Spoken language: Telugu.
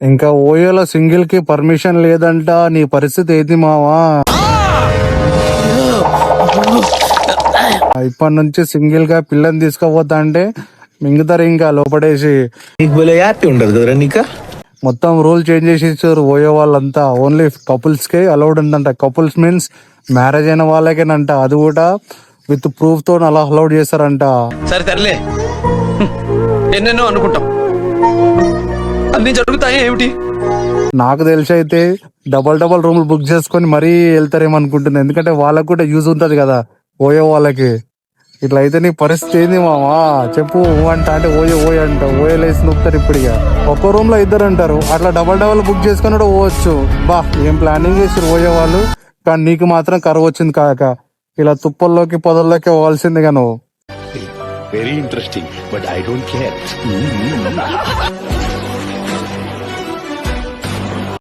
ఇంకా ఓయోలో సింగిల్ కి పర్మిషన్ లేదంట. నీ పరిస్థితి ఏంది మావా? ఇప్పటి నుంచి సింగిల్ గా పిల్లని తీసుకోపోతా అంటే మింగుతారు ఇంకా లోపడేసి. నీకు భలే హ్యాపీ ఉండదు కదరా నీకా. మొత్తం రూల్ చేంజ్ చేసి ఇచ్చారు. ఓయో వాళ్ళంతా ఓన్లీ కపుల్స్ కే అలౌడ్ ఉందంట. కపుల్స్ మీన్స్ మ్యారేజ్ అయిన వాళ్ళకేనంట. అది కూడా విత్ ప్రూఫ్ తో అలా అలౌడ్ చేస్తారంట. సరే తరలే, ఎన్నెన్నో అనుకుంటాం, అన్ని జరుగుతాయి ఏమిటి? నాకు తెలిసి అయితే డబల్ రూమ్లు బుక్ చేసుకొని మరీ వెళ్తారేమనుకుంటుంది. ఎందుకంటే వాళ్ళకు కూడా యూజ్ ఉంటది కదా ఓయో వాళ్ళకి. ఇట్లా అయితే నీ పరిస్థితి ఏంది మామా చెప్పు. అంట అంటే ఓయో అంట. ఓయోలు వేసి నొప్పుతారు ఇప్పుడు. ఇక ఒక్కో రూమ్ లో ఇద్దరు అంటారు. అట్లా డబల్ బుక్ చేసుకుని కూడా పోవచ్చు. బా ఏం ప్లానింగ్ చేసారు ఓయో వాళ్ళు. కానీ నీకు మాత్రం కరువు వచ్చింది కాక ఇలా తుప్పల్లోకి పొదల్లోకి పోవాల్సిందిగా నువ్వు. Very interesting but I don't care.